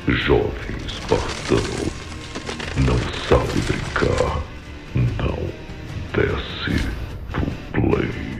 Jovem espartano, não sabe brincar, não desce pro play.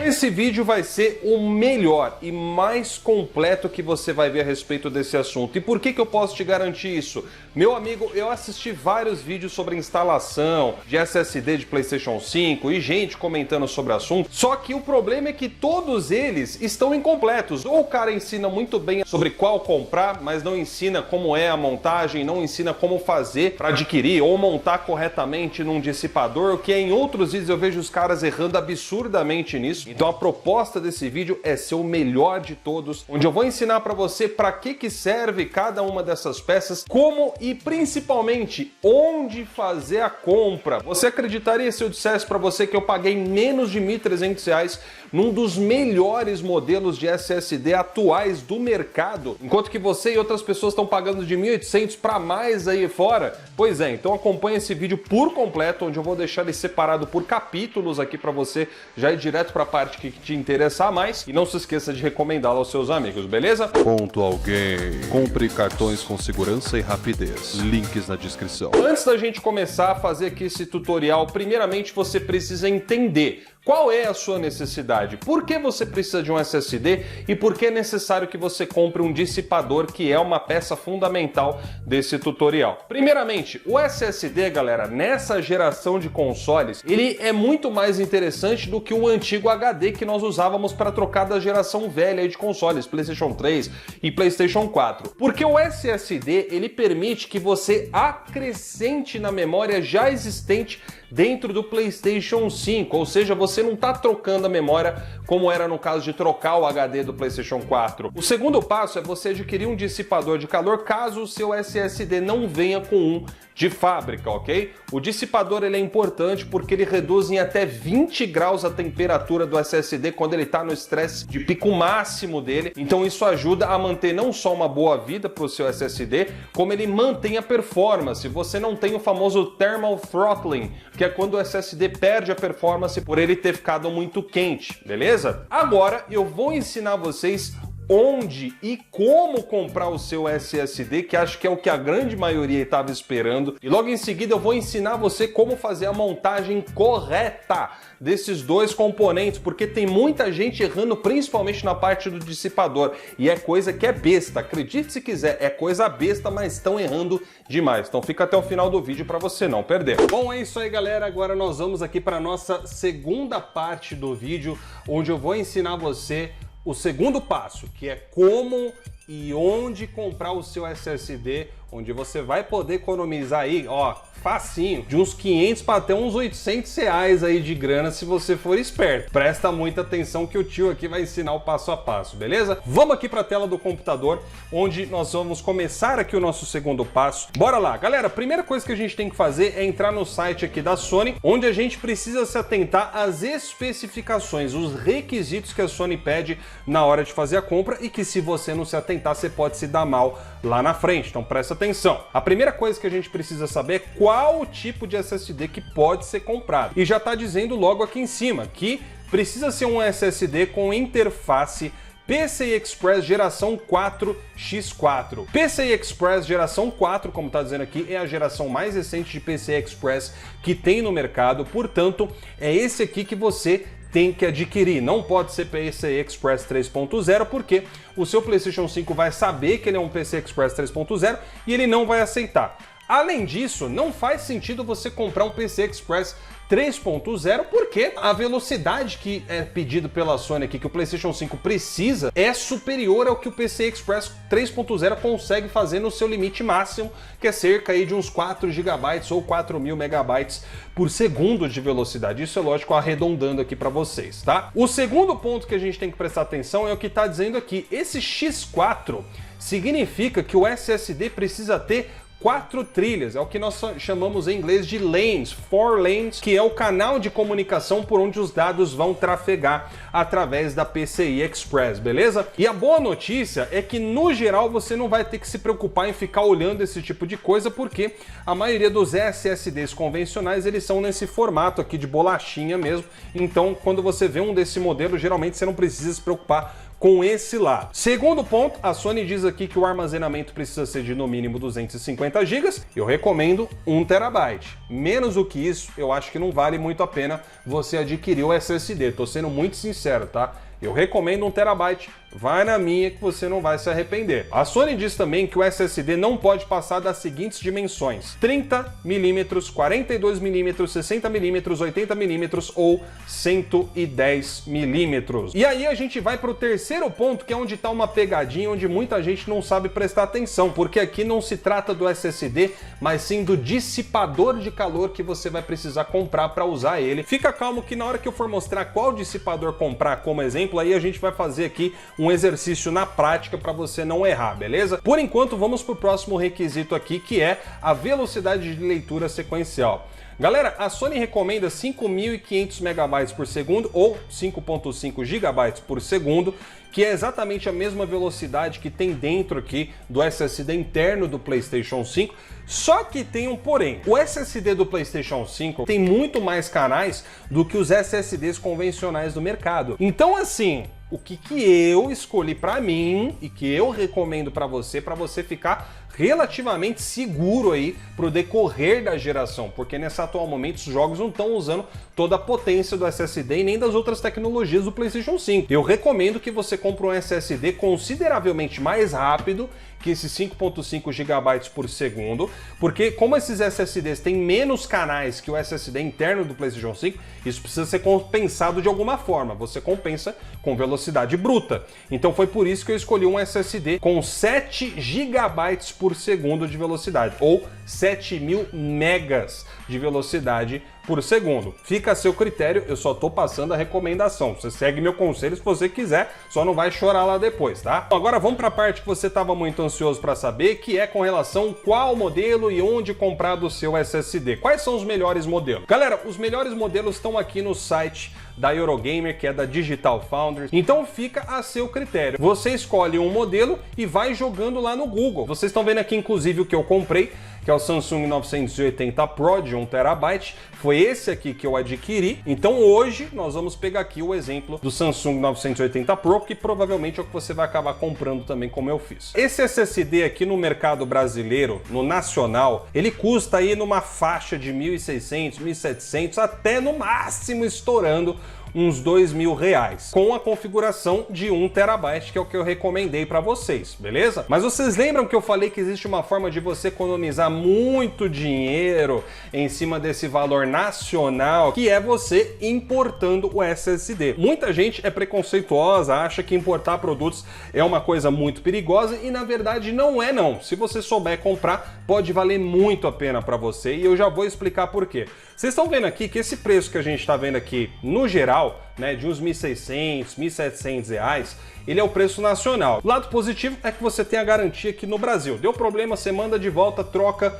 Esse vídeo vai ser o melhor e mais completo que você vai ver a respeito desse assunto. E por que eu posso te garantir isso? Meu amigo, eu assisti vários vídeos sobre instalação de SSD de PlayStation 5 e gente comentando sobre o assunto, só que o problema é que todos eles estão incompletos. Ou o cara ensina muito bem sobre qual comprar, mas não ensina como é a montagem, não ensina como fazer para adquirir ou montar corretamente num dissipador, o que em outros vídeos eu vejo os caras errando absurdamente nisso. Então a proposta desse vídeo é ser o melhor de todos, onde eu vou ensinar para você para que serve cada uma dessas peças, como e principalmente onde fazer a compra. Você acreditaria se eu dissesse para você que eu paguei menos de R$ 1.300 num dos melhores modelos de SSD atuais do mercado, enquanto que você e outras pessoas estão pagando de 1.800 para mais aí fora? Pois é, então acompanha esse vídeo por completo, onde eu vou deixar ele separado por capítulos aqui para você já ir direto para a parte que te interessar mais, e não se esqueça de recomendá-lo aos seus amigos, beleza? Ponto alguém. Compre cartões com segurança e rapidez. Links na descrição. Antes da gente começar a fazer aqui esse tutorial, primeiramente você precisa entender qual é a sua necessidade, por que você precisa de um SSD e por que é necessário que você compre um dissipador, que é uma peça fundamental desse tutorial. Primeiramente, o SSD, galera, nessa geração de consoles, ele é muito mais interessante do que o antigo HD que nós usávamos para trocar da geração velha de consoles, PlayStation 3 e PlayStation 4. Porque o SSD, ele permite que você acrescente na memória já existente dentro do PlayStation 5, ou seja, você não está trocando a memória como era no caso de trocar o HD do PlayStation 4. O segundo passo é você adquirir um dissipador de calor caso o seu SSD não venha com um de fábrica, ok? O dissipador ele é importante porque ele reduz em até 20 graus a temperatura do SSD quando ele está no estresse de pico máximo dele, então isso ajuda a manter não só uma boa vida para o seu SSD, como ele mantém a performance. Você não tem o famoso thermal throttling, que é quando o SSD perde a performance por ele ter ficado muito quente, beleza? Agora eu vou ensinar vocês onde e como comprar o seu SSD, que acho que é o que a grande maioria estava esperando, e logo em seguida eu vou ensinar você como fazer a montagem correta desses dois componentes, porque tem muita gente errando, principalmente na parte do dissipador, e é coisa que é besta, acredite se quiser, é coisa besta, mas estão errando demais. Então fica até o final do vídeo para você não perder. Bom, é isso aí, galera, agora nós vamos aqui para a nossa segunda parte do vídeo, onde eu vou ensinar você o segundo passo, que é como e onde comprar o seu SSD, onde você vai poder economizar aí, ó, facinho, de uns 500 para até uns 800 reais aí de grana se você for esperto. Presta muita atenção que o tio aqui vai ensinar o passo a passo, beleza? Vamos aqui para a tela do computador, onde nós vamos começar aqui o nosso segundo passo. Bora lá, galera, a primeira coisa que a gente tem que fazer é entrar no site aqui da Sony, onde a gente precisa se atentar às especificações, os requisitos que a Sony pede na hora de fazer a compra e que se você não se atentar, você pode se dar mal lá na frente, então presta atenção. A primeira coisa que a gente precisa saber é qual o tipo de SSD que pode ser comprado. E já está dizendo logo aqui em cima que precisa ser um SSD com interface PCI Express geração 4x4. PCI Express geração 4, como está dizendo aqui, é a geração mais recente de PCI Express que tem no mercado, portanto, é esse aqui que você tem que adquirir. Não pode ser PCI Express 3.0, porque o seu PlayStation 5 vai saber que ele é um PCI Express 3.0 e ele não vai aceitar. Além disso, não faz sentido você comprar um PCI Express 3.0 porque a velocidade que é pedido pela Sony aqui, que o PlayStation 5 precisa, é superior ao que o PCI Express 3.0 consegue fazer no seu limite máximo, que é cerca aí de uns 4 GB ou 4.000 MB por segundo de velocidade. Isso é lógico arredondando aqui para vocês, tá? O segundo ponto que a gente tem que prestar atenção é o que está dizendo aqui. Esse X4 significa que o SSD precisa ter 4 trilhas, é o que nós chamamos em inglês de lanes, 4 lanes, que é o canal de comunicação por onde os dados vão trafegar através da PCI Express, beleza? E a boa notícia é que, no geral, você não vai ter que se preocupar em ficar olhando esse tipo de coisa, porque a maioria dos SSDs convencionais, eles são nesse formato aqui de bolachinha mesmo, então quando você vê um desse modelo, geralmente você não precisa se preocupar com esse lado. Segundo ponto, a Sony diz aqui que o armazenamento precisa ser de no mínimo 250 GB. Eu recomendo 1 TB. Menos do que isso, eu acho que não vale muito a pena você adquirir o SSD. Tô sendo muito sincero, tá? Eu recomendo 1 TB, vai na minha que você não vai se arrepender. A Sony diz também que o SSD não pode passar das seguintes dimensões: 30mm, 42mm, 60mm, 80mm ou 110mm. E aí a gente vai para o terceiro ponto, que é onde está uma pegadinha, onde muita gente não sabe prestar atenção, porque aqui não se trata do SSD, mas sim do dissipador de calor que você vai precisar comprar para usar ele. Fica calmo que na hora que eu for mostrar qual dissipador comprar como exemplo, aí a gente vai fazer aqui um exercício na prática para você não errar, beleza? Por enquanto, vamos para o próximo requisito aqui, que é a velocidade de leitura sequencial. Galera, a Sony recomenda 5.500 MB por segundo ou 5.5 GB por segundo, que é exatamente a mesma velocidade que tem dentro aqui do SSD interno do PlayStation 5, só que tem um porém. O SSD do PlayStation 5 tem muito mais canais do que os SSDs convencionais do mercado. Então, assim, o que eu escolhi para mim e que eu recomendo para você ficar relativamente seguro aí pro decorrer da geração, porque nesse atual momento os jogos não estão usando toda a potência do SSD e nem das outras tecnologias do PlayStation 5. Eu recomendo que você compre um SSD consideravelmente mais rápido que esses 5.5 GB por segundo, porque como esses SSDs têm menos canais que o SSD interno do PlayStation 5, isso precisa ser compensado de alguma forma. Você compensa com velocidade bruta. Então foi por isso que eu escolhi um SSD com 7 GB por segundo de velocidade, ou 7.000 megas de velocidade por segundo. Fica a seu critério, eu só tô passando a recomendação. Você segue meu conselho se você quiser, só não vai chorar lá depois, tá? Agora vamos para a parte que você estava muito ansioso para saber, que é com relação qual modelo e onde comprar do seu SSD. Quais são os melhores modelos? Galera, os melhores modelos estão aqui no site da Eurogamer, que é da Digital Foundry. Então fica a seu critério. Você escolhe um modelo e vai jogando lá no Google. Vocês estão vendo aqui, inclusive, o que eu comprei, que é o Samsung 980 Pro de 1 TB. Foi esse aqui que eu adquiri. Então hoje nós vamos pegar aqui o exemplo do Samsung 980 Pro, que provavelmente é o que você vai acabar comprando também, como eu fiz. Esse SSD aqui no mercado brasileiro, no nacional, ele custa aí numa faixa de 1.600, 1.700, até no máximo estourando uns R$2.000, com a configuração de 1 TB, que é o que eu recomendei para vocês, beleza? Mas vocês lembram que eu falei que existe uma forma de você economizar muito dinheiro em cima desse valor nacional, que é você importando o SSD. Muita gente é preconceituosa, acha que importar produtos é uma coisa muito perigosa e na verdade não é não. Se você souber comprar, pode valer muito a pena para você e eu já vou explicar por quê. Vocês estão vendo aqui que esse preço que a gente está vendo aqui, no geral, né, de uns R$1.600, R$1.700, ele é o preço nacional. O lado positivo é que você tem a garantia aqui no Brasil. Deu problema, você manda de volta, troca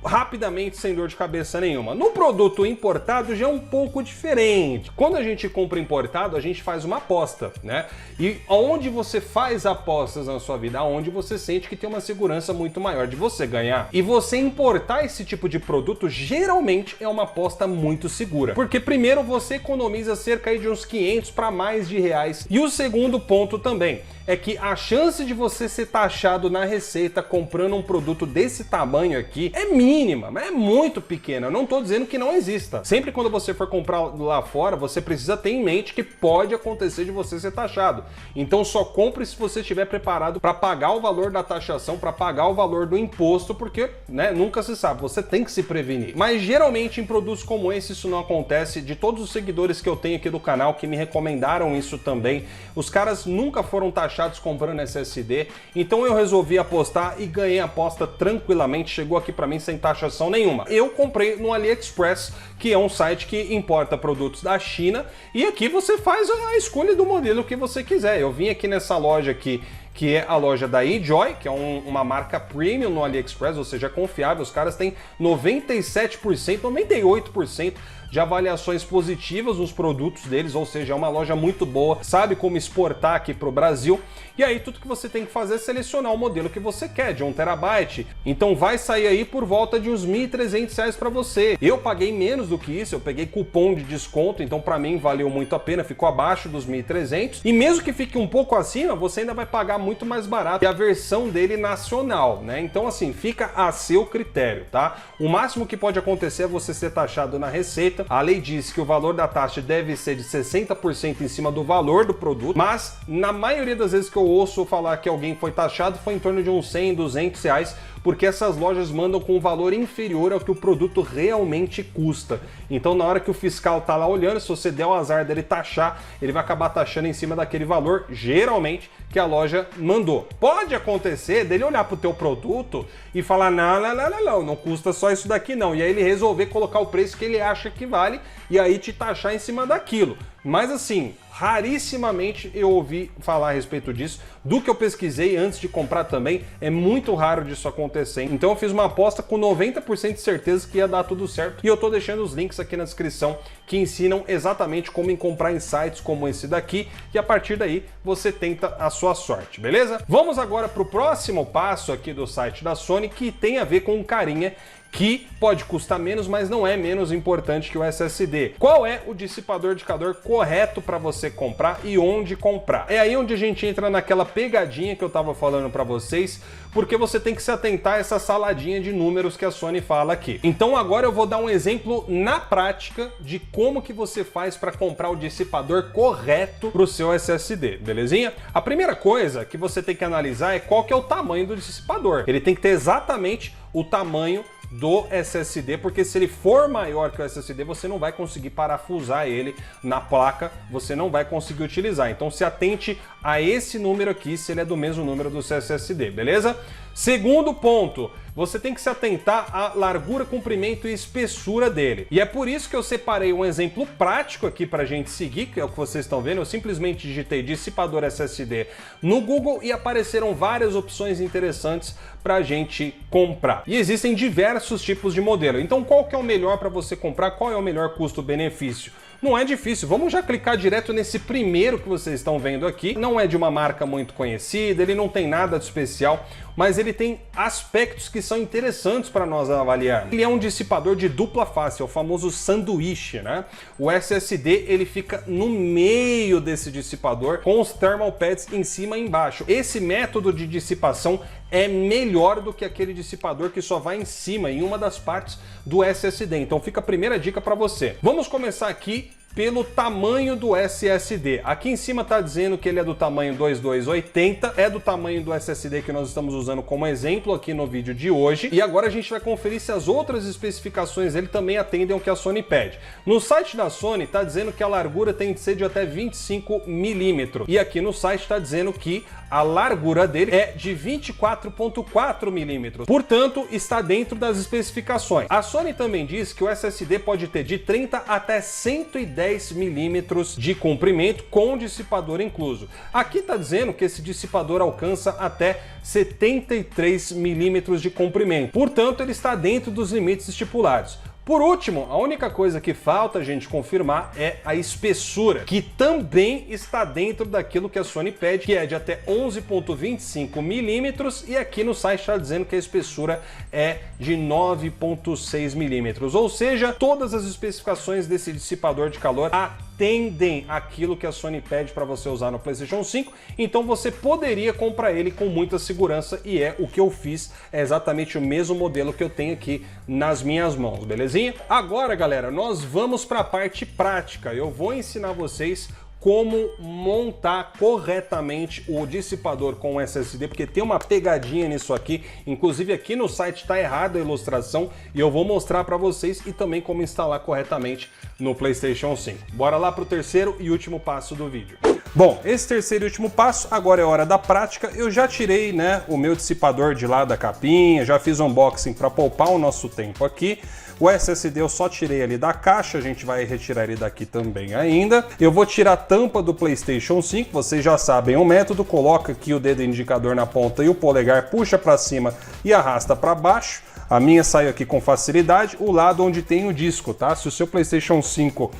rapidamente, sem dor de cabeça nenhuma. No produto importado já é um pouco diferente. Quando a gente compra importado, a gente faz uma aposta, né? E onde você faz apostas na sua vida, aonde você sente que tem uma segurança muito maior de você ganhar. E você importar esse tipo de produto geralmente é uma aposta muito segura, porque primeiro você economiza cerca de uns 500 para mais de reais. E o segundo ponto também é que a chance de você ser taxado na Receita comprando um produto desse tamanho aqui é mínima, mas é muito pequena. Eu não estou dizendo que não exista. Sempre quando você for comprar lá fora, você precisa ter em mente que pode acontecer de você ser taxado. Então só compre se você estiver preparado para pagar o valor da taxação, para pagar o valor do imposto, porque, né, nunca se sabe, você tem que se prevenir. Mas geralmente em produtos como esse isso não acontece. De todos os seguidores que eu tenho aqui do canal que me recomendaram isso também, os caras nunca foram taxados comprando SSD, então eu resolvi apostar e ganhei a aposta tranquilamente, chegou aqui para mim sem taxação nenhuma. Eu comprei no AliExpress, que é um site que importa produtos da China, e aqui você faz a escolha do modelo que você quiser. Eu vim aqui nessa loja aqui, que é a loja da eJoy, que é uma marca premium no AliExpress, ou seja, confiável. Os caras têm 97%, 98% de avaliações positivas nos produtos deles, ou seja, é uma loja muito boa, sabe como exportar aqui para o Brasil. E aí tudo que você tem que fazer é selecionar o modelo que você quer, de 1 TB. Então vai sair aí por volta de uns R$ 1.300 para você. Eu paguei menos do que isso, eu peguei cupom de desconto, então para mim valeu muito a pena, ficou abaixo dos 1.300. E mesmo que fique um pouco acima, você ainda vai pagar muito mais barato. E a versão dele nacional, né? Então assim, fica a seu critério, tá? O máximo que pode acontecer é você ser taxado na receita. A lei diz que o valor da taxa deve ser de 60% em cima do valor do produto, mas na maioria das vezes que eu ouço falar que alguém foi taxado, foi em torno de uns 100, 200 reais, porque essas lojas mandam com um valor inferior ao que o produto realmente custa. Então na hora que o fiscal tá lá olhando, se você der o azar dele taxar, ele vai acabar taxando em cima daquele valor, geralmente, que a loja mandou. Pode acontecer dele olhar pro teu produto e falar, não custa só isso daqui não, e aí ele resolver colocar o preço que ele acha que vale, e aí te taxar em cima daquilo. Mas assim, rarissimamente eu ouvi falar a respeito disso. Do que eu pesquisei antes de comprar também, é muito raro disso acontecer. Então eu fiz uma aposta com 90% de certeza que ia dar tudo certo. E eu tô deixando os links aqui na descrição que ensinam exatamente como comprar em sites como esse daqui. E a partir daí você tenta a sua sorte, beleza? Vamos agora para o próximo passo aqui do site da Sony, que tem a ver com um carinha que pode custar menos, mas não é menos importante que o SSD. Qual é o dissipador de calor correto para você comprar e onde comprar? É aí onde a gente entra naquela pegadinha que eu estava falando para vocês, porque você tem que se atentar a essa saladinha de números que a Sony fala aqui. Então agora eu vou dar um exemplo na prática de como que você faz para comprar o dissipador correto para o seu SSD, belezinha? A primeira coisa que você tem que analisar é qual que é o tamanho do dissipador. Ele tem que ter exatamente o tamanho do SSD, porque se ele for maior que o SSD, você não vai conseguir parafusar ele na placa, você não vai conseguir utilizar. Então se atente a esse número aqui, se ele é do mesmo número do seu SSD, beleza? Segundo ponto, você tem que se atentar à largura, comprimento e espessura dele. E é por isso que eu separei um exemplo prático aqui para a gente seguir, que é o que vocês estão vendo. Eu simplesmente digitei dissipador SSD no Google e apareceram várias opções interessantes para a gente comprar. E existem diversos tipos de modelo. Então qual que é o melhor para você comprar? Qual é o melhor custo-benefício? Não é difícil, vamos já clicar direto nesse primeiro que vocês estão vendo aqui. Não é de uma marca muito conhecida, ele não tem nada de especial, mas ele tem aspectos que são interessantes para nós avaliar. Ele é um dissipador de dupla face, é o famoso sanduíche, né? O SSD ele fica no meio desse dissipador com os thermal pads em cima e embaixo. Esse método de dissipação é melhor do que aquele dissipador que só vai em cima, em uma das partes do SSD. Então fica a primeira dica para você. Vamos começar aqui pelo tamanho do SSD. Aqui em cima está dizendo que ele é do tamanho 2280, é do tamanho do SSD que nós estamos usando como exemplo aqui no vídeo de hoje. E agora a gente vai conferir se as outras especificações dele também atendem ao que a Sony pede. No site da Sony está dizendo que a largura tem que ser de até 25 milímetros. E aqui no site está dizendo que a largura dele é de 24,4 milímetros. Portanto, está dentro das especificações. A Sony também diz que o SSD pode ter de 30 até 110 milímetros de comprimento com dissipador incluso. Aqui está dizendo que esse dissipador alcança até 73 milímetros de comprimento. Portanto, ele está dentro dos limites estipulados. Por último, a única coisa que falta a gente confirmar é a espessura, que também está dentro daquilo que a Sony pede, que é de até 11,25 milímetros, e aqui no site está dizendo que a espessura é de 9,6 milímetros. Ou seja, todas as especificações desse dissipador de calor atendem aquilo que a Sony pede para você usar no PlayStation 5, então você poderia comprar ele com muita segurança, e é o que eu fiz, é exatamente o mesmo modelo que eu tenho aqui nas minhas mãos, belezinha? Agora, galera, nós vamos para a parte prática. Eu vou ensinar vocês como montar corretamente o dissipador com SSD, porque tem uma pegadinha nisso aqui, inclusive aqui no site está errada a ilustração, e eu vou mostrar para vocês, e também como instalar corretamente no PlayStation 5. Bora lá para o terceiro e último passo do vídeo. Bom, esse terceiro e último passo, agora é hora da prática. Eu já tirei, né, o meu dissipador de lá da capinha, já fiz um unboxing para poupar o nosso tempo aqui, O SSD eu só tirei ele da caixa, a gente vai retirar ele daqui também ainda. Eu vou tirar a tampa do PlayStation 5, vocês já sabem o método, coloca aqui o dedo indicador na ponta e o polegar puxa para cima e arrasta para baixo. A minha saiu aqui com facilidade, o lado onde tem o disco, tá? Se o seu PlayStation 5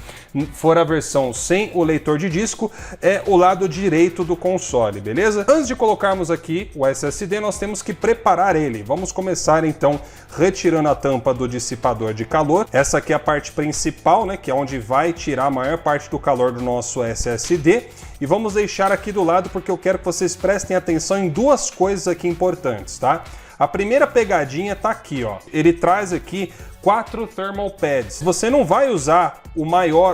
for a versão sem o leitor de disco, é o lado direito do console, beleza? Antes de colocarmos aqui o SSD, nós temos que preparar ele. Vamos começar então retirando a tampa do dissipador de calor. Essa aqui é a parte principal, né? Que é onde vai tirar a maior parte do calor do nosso SSD. E vamos deixar aqui do lado porque eu quero que vocês prestem atenção em duas coisas aqui importantes, tá? A primeira pegadinha tá aqui, ó. Ele traz aqui 4 thermal pads. Você não vai usar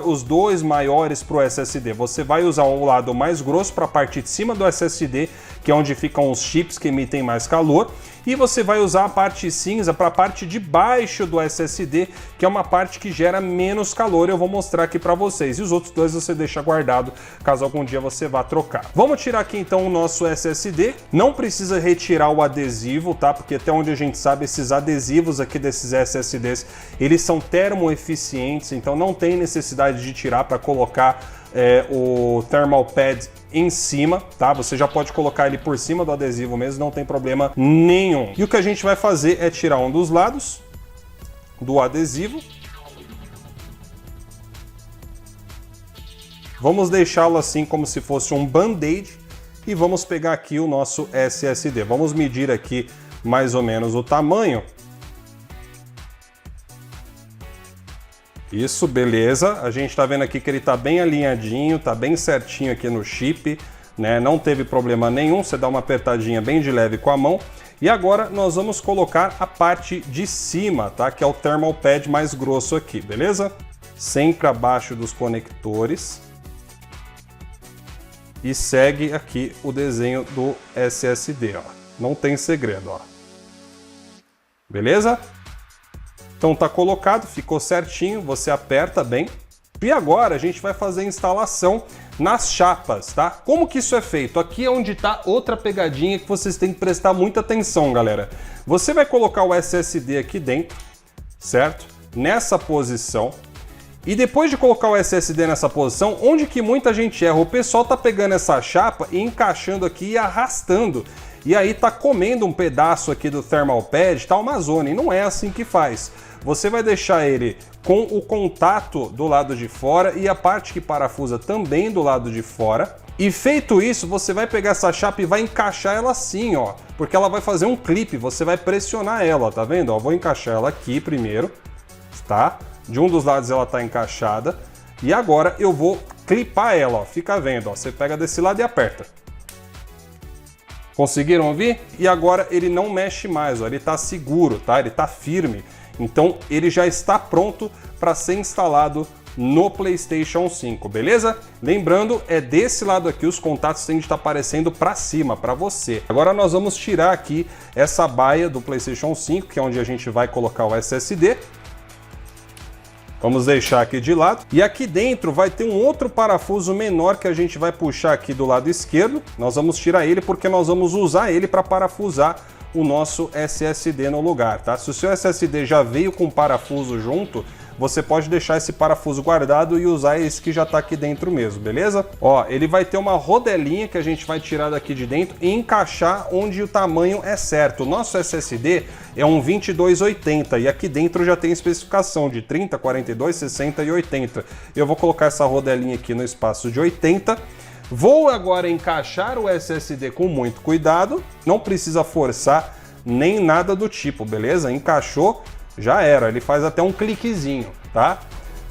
os dois maiores para o SSD. Você vai usar o lado mais grosso para a parte de cima do SSD, que é onde ficam os chips que emitem mais calor. E você vai usar a parte cinza para a parte de baixo do SSD, que é uma parte que gera menos calor. Eu vou mostrar aqui para vocês. E os outros dois você deixa guardado, caso algum dia você vá trocar. Vamos tirar aqui então o nosso SSD. Não precisa retirar o adesivo, tá? Porque até onde a gente sabe, esses adesivos aqui desses SSDs, eles são termoeficientes, então não tem necessidade de tirar para colocar o thermal pad em cima, tá? Você já pode colocar ele por cima do adesivo mesmo, não tem problema nenhum. E o que a gente vai fazer é tirar um dos lados do adesivo. Vamos deixá-lo assim como se fosse um band-aid e vamos pegar aqui o nosso SSD. Vamos medir aqui mais ou menos o tamanho. Isso, beleza. A gente tá vendo aqui que ele tá bem alinhadinho, tá bem certinho aqui no chip, né? Não teve problema nenhum, você dá uma apertadinha bem de leve com a mão. E agora nós vamos colocar a parte de cima, tá? Que é o thermal pad mais grosso aqui, beleza? Sempre abaixo dos conectores. E segue aqui o desenho do SSD, ó. Não tem segredo, ó. Beleza? Então tá colocado, ficou certinho, você aperta bem. E agora a gente vai fazer a instalação nas chapas, tá? Como que isso é feito? Aqui é onde tá outra pegadinha que vocês têm que prestar muita atenção, galera. Você vai colocar o SSD aqui dentro, certo? Nessa posição. E depois de colocar o SSD nessa posição, onde que muita gente erra? O pessoal tá pegando essa chapa e encaixando aqui e arrastando. E aí tá comendo um pedaço aqui do thermal pad, tá uma zona. E não é assim que faz. Você vai deixar ele com o contato do lado de fora e a parte que parafusa também do lado de fora. E feito isso, você vai pegar essa chapa e vai encaixar ela assim, ó. Porque ela vai fazer um clipe, você vai pressionar ela, ó, tá vendo? Ó, vou encaixar ela aqui primeiro, tá? De um dos lados ela tá encaixada. E agora eu vou clipar ela, ó. Fica vendo, ó. Você pega desse lado e aperta. Conseguiram ouvir? E agora ele não mexe mais, ó. Ele tá seguro, tá? Ele tá firme. Então ele já está pronto para ser instalado no PlayStation 5, beleza? Lembrando, é desse lado aqui, os contatos têm de estar aparecendo para cima, para você. Agora nós vamos tirar aqui essa baia do PlayStation 5, que é onde a gente vai colocar o SSD. Vamos deixar aqui de lado. E aqui dentro vai ter um outro parafuso menor que a gente vai puxar aqui do lado esquerdo. Nós vamos tirar ele porque nós vamos usar ele para parafusar o nosso SSD no lugar, tá? Se o seu SSD já veio com parafuso junto, você pode deixar esse parafuso guardado e usar esse que já tá aqui dentro mesmo, beleza? Ó, ele vai ter uma rodelinha que a gente vai tirar daqui de dentro e encaixar onde o tamanho é certo. O nosso SSD é um 2280 e aqui dentro já tem especificação de 30, 42, 60 e 80. Eu vou colocar essa rodelinha aqui no espaço de 80. Vou agora encaixar o SSD com muito cuidado, não precisa forçar nem nada do tipo, beleza? Encaixou, já era, ele faz até um cliquezinho, tá?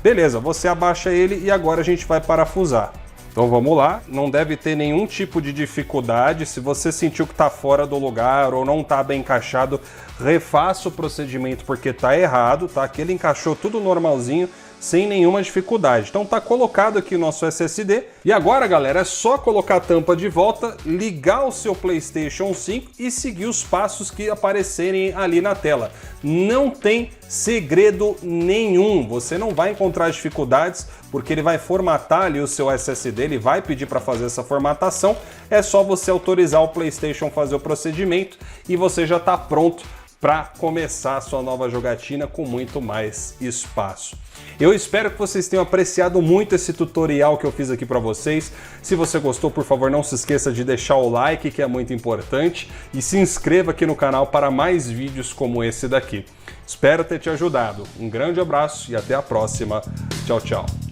Beleza, você abaixa ele e agora a gente vai parafusar. Então vamos lá, não deve ter nenhum tipo de dificuldade. Se você sentiu que está fora do lugar ou não está bem encaixado, refaça o procedimento porque está errado, tá? Aqui ele encaixou tudo normalzinho, sem nenhuma dificuldade. Então tá colocado aqui o nosso SSD. E agora, galera, é só colocar a tampa de volta, ligar o seu PlayStation 5 e seguir os passos que aparecerem ali na tela. Não tem segredo nenhum. Você não vai encontrar dificuldades, porque ele vai formatar ali o seu SSD, ele vai pedir para fazer essa formatação. É só você autorizar o PlayStation a fazer o procedimento e você já está pronto para começar a sua nova jogatina com muito mais espaço. Eu espero que vocês tenham apreciado muito esse tutorial que eu fiz aqui para vocês. Se você gostou, por favor, não se esqueça de deixar o like, que é muito importante, e se inscreva aqui no canal para mais vídeos como esse daqui. Espero ter te ajudado. Um grande abraço e até a próxima. Tchau, tchau.